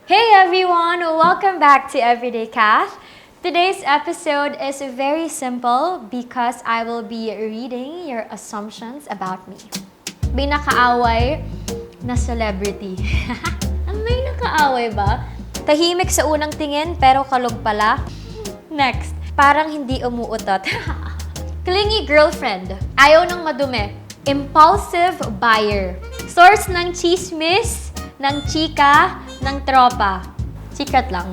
Hey everyone! Welcome back to Everyday Kath. Today's episode is very simple because I will be reading your assumptions about me. May nakaaway na celebrity. May nakaaway ba? Tahimik sa unang tingin pero kalog pala. Next, parang hindi umuutot. Clingy girlfriend. Ayaw ng madumi. Impulsive buyer. Source ng chismis, ng chika, ng tropa. Secret lang.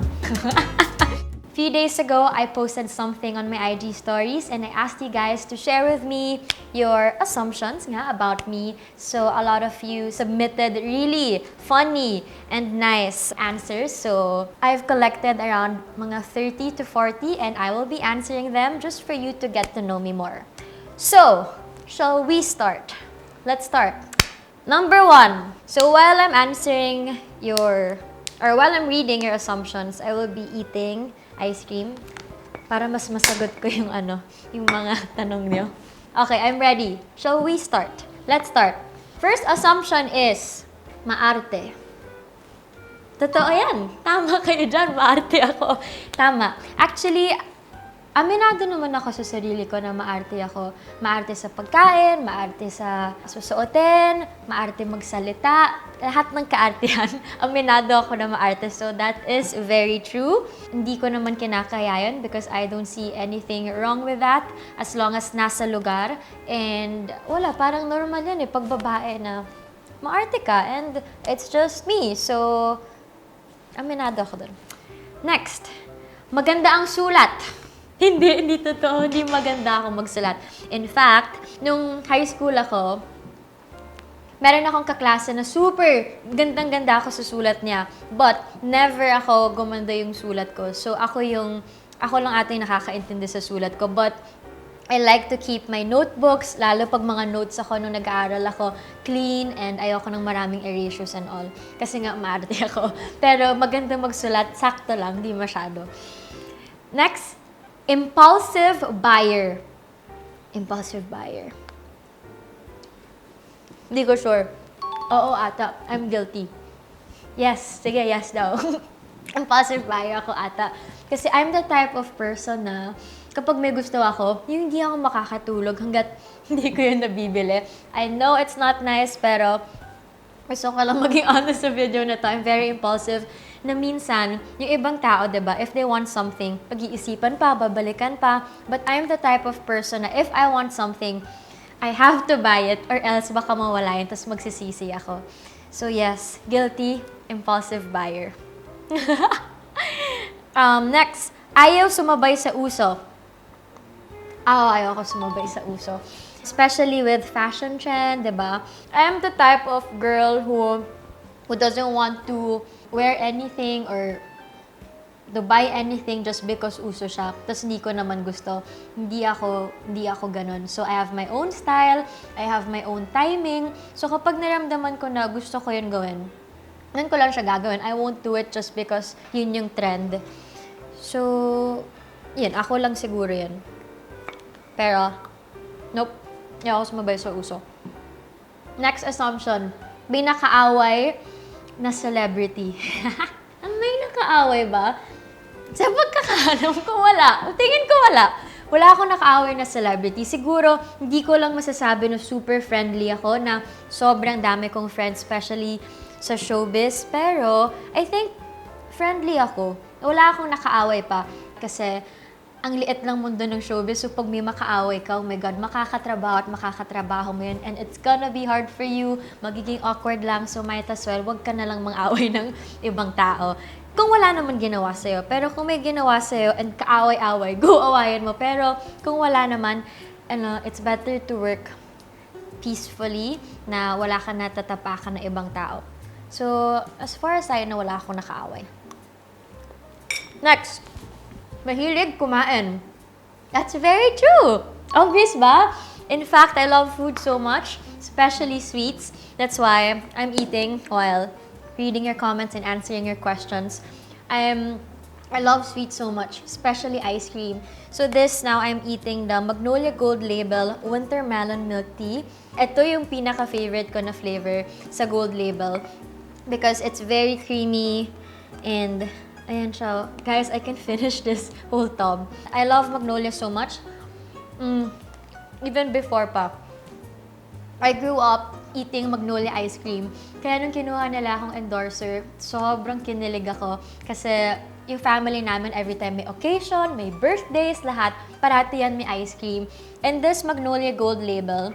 Few days ago, I posted something on my IG stories and I asked you guys to share with me your assumptions nga about me. So a lot of you submitted really funny and nice answers. So I've collected around mga 30 to 40 and I will be answering them just for you to get to know me more. So, shall we start? Let's start. Number 1. So while I'm while I'm reading your assumptions, I will be eating ice cream para mas masagot ko yung mga tanong niyo. Okay, I'm ready. Shall we start? Let's start. First assumption is maarte. Totoo yan. Tama kayo dyan. Maarte ako. Tama. Actually, aminado naman ako sa sarili ko na maarte ako. Maarte sa pagkain, maarte sa susuotin, maarte magsalita. Lahat ng kaartehan, aminado ako na maarte. So that is very true. Hindi ko naman kinakaya yun because I don't see anything wrong with that as long as nasa lugar. And wala, parang normal yan pag babae na maarte ka. And it's just me. So, aminado ako dun. Next, maganda ang sulat. Hindi totoo. Hindi maganda ako magsulat. In fact, nung high school ako, meron akong kaklase na super gandang-ganda ako sa sulat niya. But, never ako gumanda yung sulat ko. So, ako lang ata yung nakakaintindi sa sulat ko. But, I like to keep my notebooks, lalo pag mga notes ako nung nag-aaral ako, clean and ayoko ng maraming erasures and all. Kasi nga, maarte ako. Pero, maganda magsulat, sakto lang, di masyado. Next, impulsive buyer. Impulsive buyer. Hindi ko sure. Oo ata. I'm guilty. Yes. Sige, yes daw. Impulsive buyer ako ata. Kasi I'm the type of person na kapag may gusto ako, yung hindi ako makakatulog hanggat hindi ko yun nabibili. I know it's not nice, pero gusto ko lang maging honest sa video na to. I'm very impulsive. Na minsan, yung ibang tao, diba, if they want something, pag-iisipan pa, babalikan pa. But I'm the type of person na if I want something, I have to buy it or else baka mawala yun, tapos magsisisi ako. So yes, guilty, impulsive buyer. Next, ayaw sumabay sa uso. Ayaw ko sumabay sa uso. Especially with fashion trend, diba? I am the type of girl who doesn't want to wear anything or to buy anything just because uso siya. Tapos hindi ko naman gusto. Hindi ako ganun. So I have my own style, I have my own timing. So kapag naramdaman ko na gusto ko yun gawin, nun ko lang siya gagawin. I won't do it just because yun yung trend. So, yun, ako lang siguro yun. Pero, nope. Hindi ako sumabay sa uso. Next assumption, may nakaaway na celebrity. May nakaaway ba? Sa pagkakaalam ko, wala. Tingin ko wala. Wala akong nakaaway na celebrity. Siguro, hindi ko lang masasabi na super friendly ako, na sobrang dami kong friends, especially sa showbiz. Pero, I think, friendly ako. Wala akong nakaaway pa. Kasi, ang liit lang mundo ng showbiz. So, pag may makaaway ka, oh my God, makakatrabaho at makakatrabaho mo yun. And it's gonna be hard for you. Magiging awkward lang. So, might as well, wag ka na lang mang-away ng ibang tao. Kung wala naman ginawa sa'yo. Pero kung may ginawa sa'yo and kaaway-away, go awayan mo. Pero kung wala naman, it's better to work peacefully na wala ka natatapakan ng ibang tao. So, as far as I know, wala akong nakaaway. Next. Mahilig kumain. That's very true. Obvious ba? In fact, I love food so much, especially sweets. That's why I'm eating while reading your comments and answering your questions. I love sweets so much, especially ice cream. So this, now I'm eating the Magnolia Gold Label Winter Melon Milk Tea. Ito yung pinaka-favorite ko na flavor sa Gold Label because it's very creamy. And, ayan siya. Guys, I can finish this whole tub. I love Magnolia so much. Even before pa. I grew up eating Magnolia ice cream. Kaya nung kinuha nila akong endorser, sobrang kinilig ako. Kasi yung family namin, every time may occasion, may birthdays, lahat, parati yan may ice cream. And this Magnolia Gold label,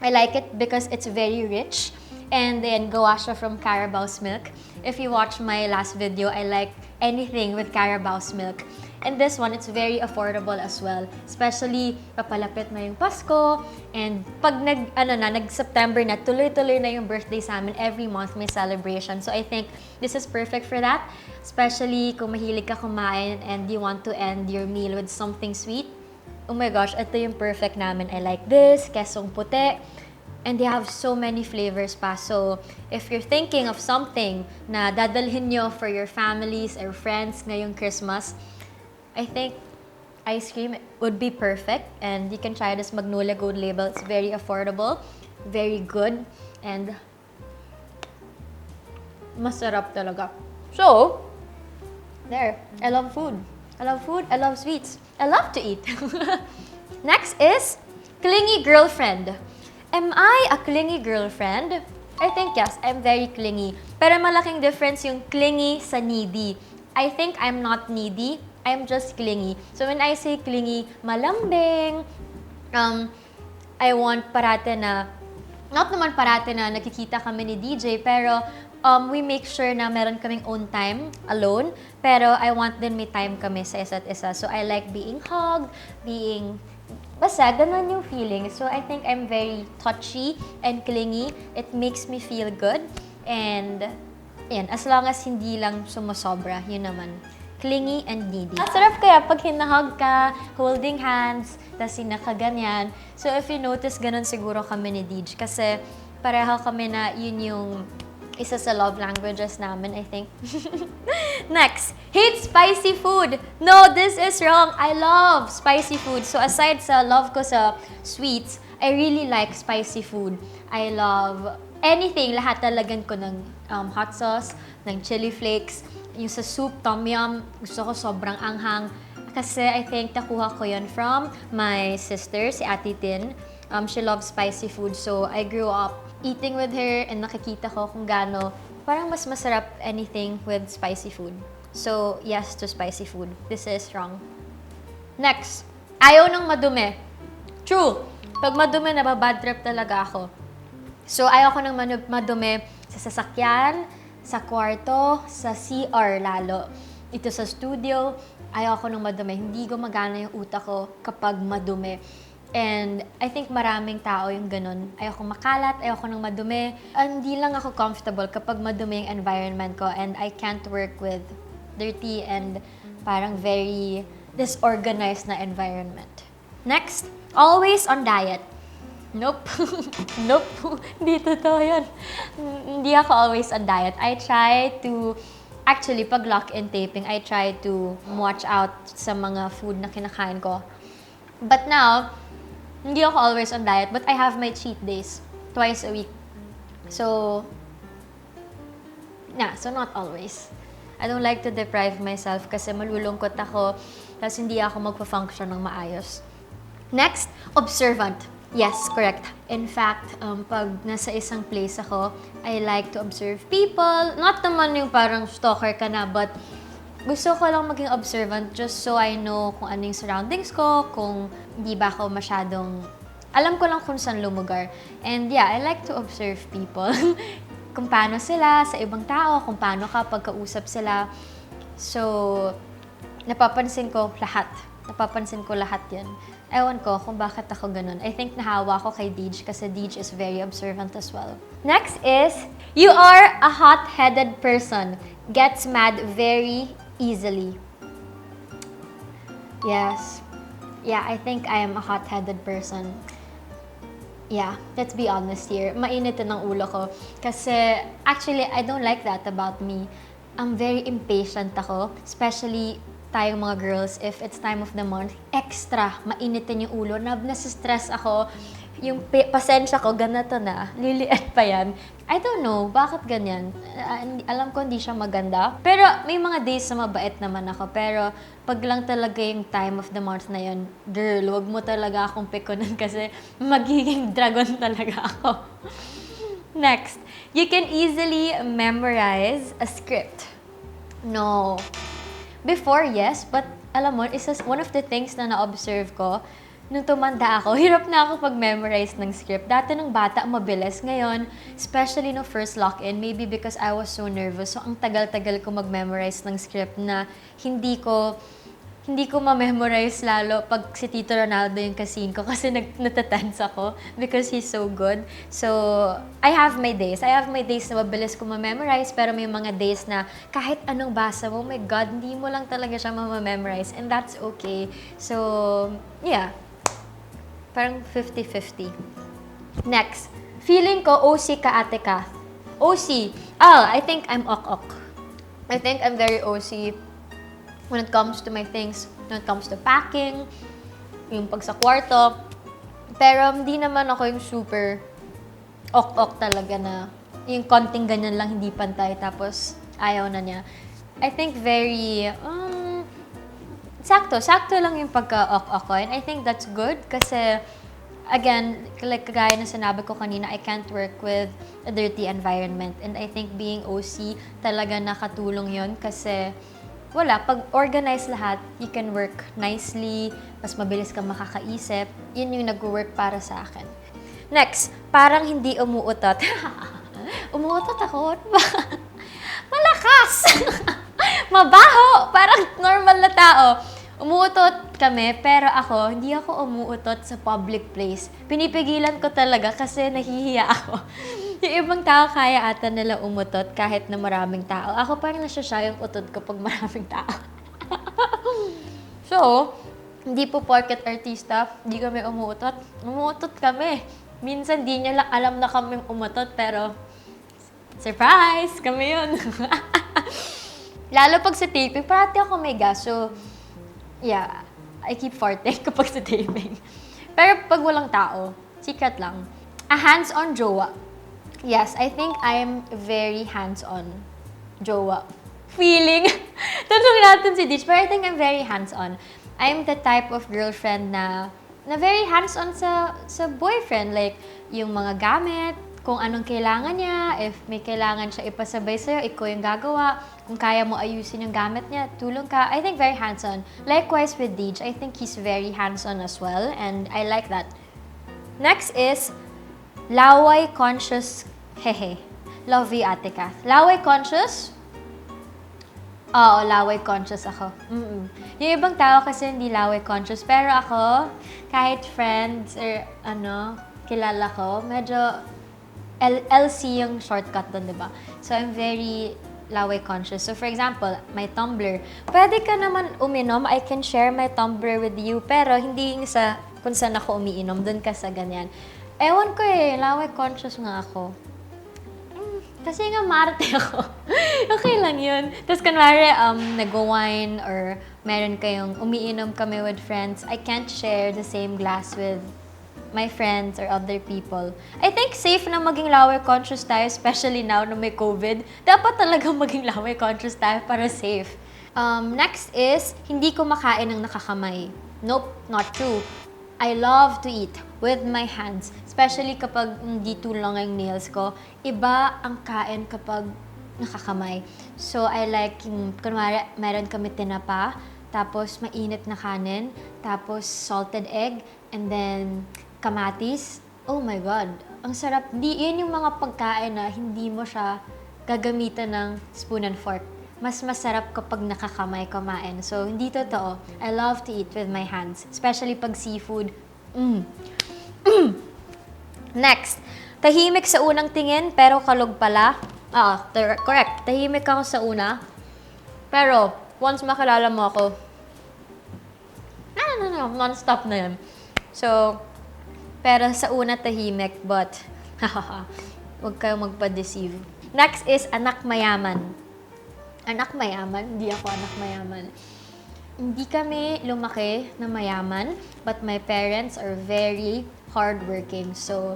I like it because it's very rich. And then, gawa siya from Carabao's milk. If you watch my last video, I like anything with Carabao's milk. And this one, it's very affordable as well. Especially, papalapit na yung Pasko. And pag nag-September na, tuloy-tuloy na yung birthday sa amin. Every month may celebration. So I think this is perfect for that. Especially kung mahilig ka kumain and you want to end your meal with something sweet. Oh my gosh, ito yung perfect namin. I like this, kesong puti. And they have so many flavors pa. So, if you're thinking of something na dadalhin nyo for your families or friends ngayong Christmas, I think ice cream would be perfect. And you can try this Magnolia Gold label. It's very affordable, very good, and masarap talaga. So, there. I love food. I love food. I love sweets. I love to eat. Next is clingy girlfriend. Am I a clingy girlfriend? I think yes, I'm very clingy. Pero malaking difference yung clingy sa needy. I think I'm not needy, I'm just clingy. So when I say clingy, malambing, I want parate na, not naman parate na nakikita kami ni DJ, pero we make sure na meron kaming own time alone. Pero I want din may time kami sa isa't isa. So I like being hugged, basta, ganun yung feeling. So, I think I'm very touchy and clingy. It makes me feel good. And, yan, as long as hindi lang sumusobra, yun naman. Clingy and needy. Sarap kaya pag hinahug ka, holding hands, tas sinakaganyan. So, if you notice, ganun siguro kami ni Deej. Kasi, pareho kami na yun yung isa sa love languages namin, I think. Next, hate spicy food. No, this is wrong. I love spicy food. So aside sa love ko sa sweets, I really like spicy food. I love anything. Lahat talagan ko ng hot sauce, ng chili flakes, yung sa soup, tom yum. Gusto ko sobrang anghang. Kasi I think nakuha ko yun from my sister, si Ate Tin. She loves spicy food. So I grew up eating with her and nakikita ko kung gaano parang mas masarap anything with spicy food. So, yes to spicy food. This is wrong. Next, ayaw ng madumi. True. Pag madumi, nababad trip talaga ako. So, ayaw ko ng madumi sa sasakyan, sa kwarto, sa CR lalo. Ito sa studio, ayaw ko ng madumi. Hindi gumagana yung utak ko kapag madumi. And I think maraming tao yung ganun. Ayoko makalat, ayoko ng madumi. Hindi lang ako comfortable kapag madumi yung environment ko and I can't work with dirty and parang very disorganized na environment. Next, always on diet. Nope. Nope. Hindi totoo yan. Hindi ako always on diet. I try to, actually, pag lock-in taping, I try to watch out sa mga food na kinakain ko. But now, hindi ako always on diet, but I have my cheat days twice a week. So not always. I don't like to deprive myself kasi malulungkot ako tapos hindi ako magpa-function ng maayos. Next, observant. Yes, correct. In fact, pag nasa isang place ako, I like to observe people. Not naman yung parang stalker ka na, but gusto ko lang maging observant just so I know kung ano yung surroundings ko, kung di ba ako masyadong, alam ko lang kung saan lumugar. And yeah, I like to observe people. Kung paano sila sa ibang tao, kung paano ka pagkausap sila. So, napapansin ko lahat. Napapansin ko lahat yan. Ewan ko kung bakit ako ganun. I think nahawa ko kay Deej kasi Deej is very observant as well. Next is, you are a hot-headed person. Gets mad very easily. Yes. Yeah, I think I am a hot-headed person. Yeah, let's be honest here. Mainit ng ulo ko. Kasi, actually, I don't like that about me. I'm very impatient ako. Especially, tayong mga girls, if it's time of the month, extra mainitin yung ulo. Nasistress ako. Yung pasensya ko, ganito na. Liliit pa yan. I don't know, bakit ganyan? Alam ko hindi siya maganda. Pero may mga days na mabait naman ako. Pero pag lang talaga yung time of the month na yun, girl, wag mo talaga akong pikunan kasi magiging dragon talaga ako. Next, you can easily memorize a script. No. Before, yes, but alam mo, isa one of the things na na-observe ko, nung tumanda ako, hirap na ako pag-memorize ng script. Dati nung bata, mabilis. Ngayon, especially no first lock-in, maybe because I was so nervous. So, ang tagal-tagal ko mag-memorize ng script na hindi ko ma-memorize lalo pag si Tito Ronaldo yung kasing ko kasi natatense ako because he's so good. So, I have my days. I have my days na mabilis ko ma-memorize pero may mga days na kahit anong basa mo, my God, hindi mo lang talaga siya ma-memorize and that's okay. So, yeah. Parang 50-50. Next. Feeling ko OC ka, Ate Kath. OC. I think I'm ok-ok. I think I'm very OC when it comes to my things. When it comes to packing, yung pag sa kwarto. Pero hindi naman ako yung super ok-ok talaga na yung konting ganyan lang, hindi pantay. Tapos ayaw na niya. I think very... Sakto lang yung pagka-ok-ok ko. And I think that's good kasi, again, like kagaya na sinabi ko kanina, I can't work with a dirty environment. And I think being OC talaga nakatulong yun kasi pag organize lahat, you can work nicely, mas mabilis kang makakaisip. Yun yung nag-work para sa akin. Next, parang hindi umuutot. Umuutot ako? Malakas! Mabaho! Parang normal na tao. Umuutot kami, pero hindi ako umuutot sa public place. Pinipigilan ko talaga kasi nahihiya ako. Yung ibang tao kaya ata nila umutot kahit na maraming tao. Ako parang nasyasya yung utot ko pag maraming tao. So, hindi po porket artista, hindi kami umuutot. Umuutot kami. Minsan di niya lang alam na kami umutot, pero surprise! Kami yun. Lalo pag sa taping, parati ako may gas. So, yeah, I keep farting kapag sa taping. Pero pag walang tao, secret lang. A hands-on jowa. Yes, I think I'm very hands-on jowa. Feeling. Tanong natin si Ditch, but I think I'm very hands-on. I'm the type of girlfriend na very hands-on sa boyfriend. Like, yung mga gamit, kung anong kailangan niya, if may kailangan siya ipasabay sa'yo, ikaw yung gagawa. Kung kaya mo ayusin yung gamit niya, tulong ka. I think very hands-on. Likewise with Deej, I think he's very hands-on as well, and I like that. Next is, laway conscious, hehe. Love you, Ate Kath. Laway conscious? Oo, laway conscious ako. Yung ibang tao kasi hindi laway conscious, pero ako, kahit friends or kilala ko, medyo LC yung shortcut doon, diba? So, I'm very laway conscious. So, for example, my tumbler. Pwede ka naman uminom. I can share my tumbler with you. Pero, hindi yung kung saan ako umiinom. Doon ka sa ganyan. Ewan ko laway conscious nga ako. Kasi nga marte ako. Okay lang yun. Tapos, kunwari, nag-wine or meron kayong umiinom kami with friends, I can't share the same glass with my friends or other people. I think safe na maging laway conscious tayo, especially now na may COVID. Dapat talaga maging laway conscious tayo para safe. Next is, hindi ko makain ng nakakamay. Nope, not true. I love to eat with my hands. Especially kapag hindi tulong yung nails ko. Iba ang kain kapag nakakamay. So, I like, kunwari, meron kami tinapa, tapos mainit na kanin, tapos salted egg, and then kamatis. Oh my God. Ang sarap. Yun yung mga pagkain na hindi mo siya gagamitan ng spoon and fork. Mas masarap kapag nakakamay kumain. So, hindi totoo. I love to eat with my hands. Especially pag seafood. Next. Tahimik sa unang tingin, pero kalog pala. Correct. Tahimik ako sa una. Pero, once makilala mo ako, non-stop na yan. So, pero sa una tahimik, but huwag kayong magpa-deceive. Next is anak mayaman. Anak mayaman? Hindi ako anak mayaman. Hindi kami lumaki na mayaman, but my parents are very hardworking. So,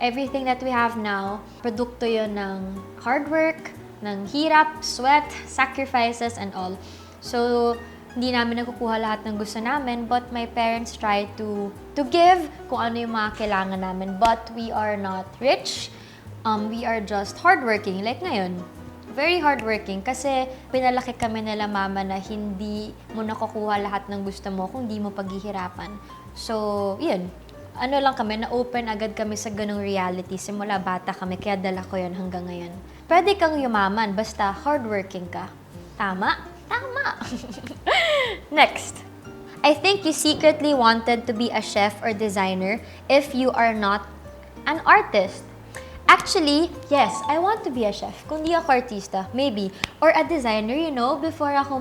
Everything that we have now, produkto yun ng hard work, ng hirap, sweat, sacrifices, and all. So, hindi namin nakukuha lahat ng gusto namin, but my parents try to give kung ano yung mga kailangan namin. But we are not rich. We are just hardworking. Like ngayon, very hardworking kasi pinalaki kami nila mama na hindi mo nakukuha lahat ng gusto mo kung di mo paghihirapan. So, yun. Ano lang kami, na-open agad kami sa ganung reality. Simula bata kami, kaya dala ko yun hanggang ngayon. Pwede kang yumaman, basta hardworking ka. Tama? Tama! Next. I think you secretly wanted to be a chef or designer if you are not an artist. Actually, yes, I want to be a chef. Kung di ako artista, maybe. Or a designer, you know, before ako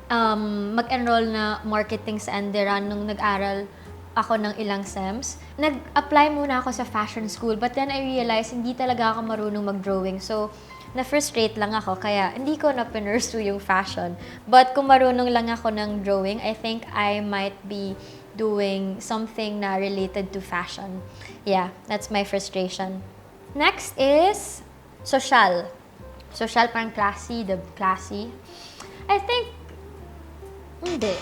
mag-enroll na marketing sa Anderan nung nag-aral ako ng ilang SEMs. Nag-apply muna ako sa fashion school, but then I realized hindi talaga ako marunong mag-drawing. So, na-frustrate lang ako, kaya hindi ko na-pursue yung fashion. But kung marunong lang ako ng drawing, I think I might be doing something na related to fashion. Yeah, that's my frustration. Next is social. Social, parang classy, the classy. I think, hindi.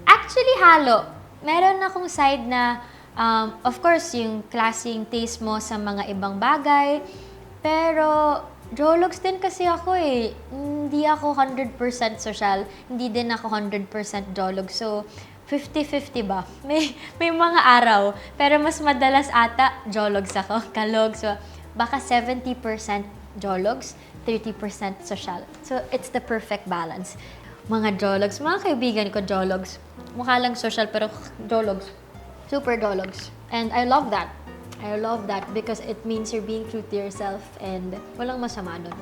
Actually, halo. Meron akong side na, of course, yung classy yung taste mo sa mga ibang bagay. Pero, Jologs din kasi ako eh. Hindi ako 100% social. Hindi din ako 100% Jolog. So, 50-50 ba? May mga araw. Pero mas madalas ata, Jologs ako. Kalog. So, baka 70% Jologs, 30% social. So, it's the perfect balance. Mga Jologs. Mga kaibigan ko, Jologs. Mukha lang social, pero Jologs. Super Jologs. And I love that. I love that because it means you're being true to yourself and walang masama doon.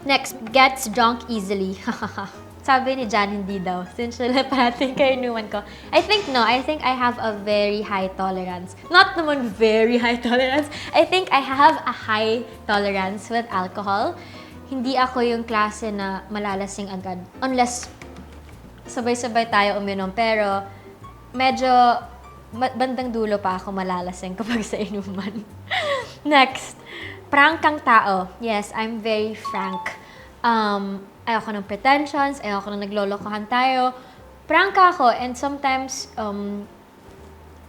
Next, gets drunk easily. Sabi ni Jan, hindi daw. Since wala parating kayo inuman ko. I think I have a very high tolerance. Not naman very high tolerance. I think I have a high tolerance with alcohol. Hindi ako yung klase na malalasing agad. Unless sabay-sabay tayo uminom. Pero medyo bandang dulo pa ako malalasing kapag sa inuman. Next, prank kang tao. Yes, I'm very frank. Ayoko ng pretensions, ayoko ng naglolokohan tayo. Prank ako and sometimes,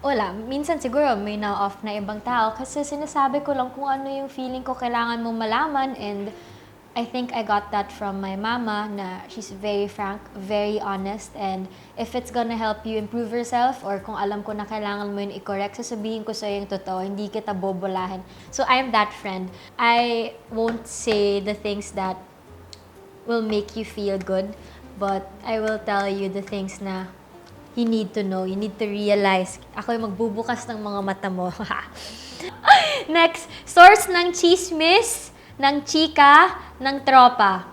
wala, minsan siguro may na-off na ibang tao kasi sinasabi ko lang kung ano yung feeling ko kailangan mong malaman and I think I got that from my mama na she's very frank, very honest, and if it's gonna help you improve yourself or kung alam ko na kailangan mo yun i-correct, sasabihin ko sa'yo yung totoo, hindi kita bobolahin. So I'm that friend. I won't say the things that will make you feel good, but I will tell you the things na you need to know, you need to realize. Ako yung magbubukas ng mga mata mo. Next, source ng chismis, ng chika, ng tropa.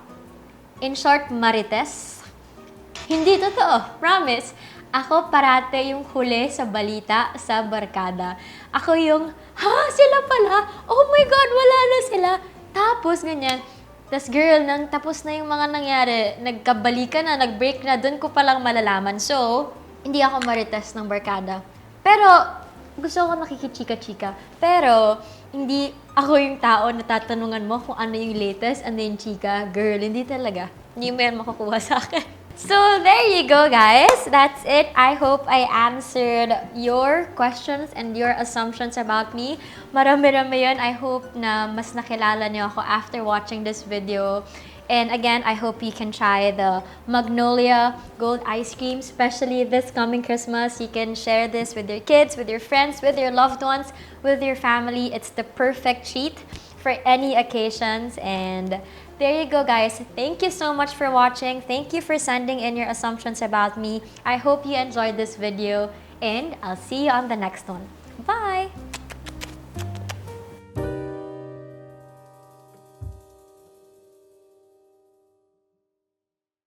In short, marites. Hindi totoo, promise. Ako parate yung huli sa balita sa barkada. Ako yung, sila pala? Oh my God, wala na sila. Tapos, ganyan. Tapos, girl, nang tapos na yung mga nangyari, nagkabalikan na, nag-break na, dun ko palang malalaman. So, hindi ako marites ng barkada. Pero, gusto ko nakikichika-chika. Pero, hindi ako yung tao na tatanungan mo kung ano yung latest, ano yung chika. Girl, hindi talaga. Hindi mo yan makukuha sa akin. So, there you go, guys. That's it. I hope I answered your questions and your assumptions about me. Marami-rami yun. I hope na mas nakilala niyo ako after watching this video. And again, I hope you can try the Magnolia Gold Ice Cream, especially this coming Christmas. You can share this with your kids, with your friends, with your loved ones, with your family. It's the perfect treat for any occasions. And there you go, guys. Thank you so much for watching. Thank you for sending in your assumptions about me. I hope you enjoyed this video, and I'll see you on the next one. Bye!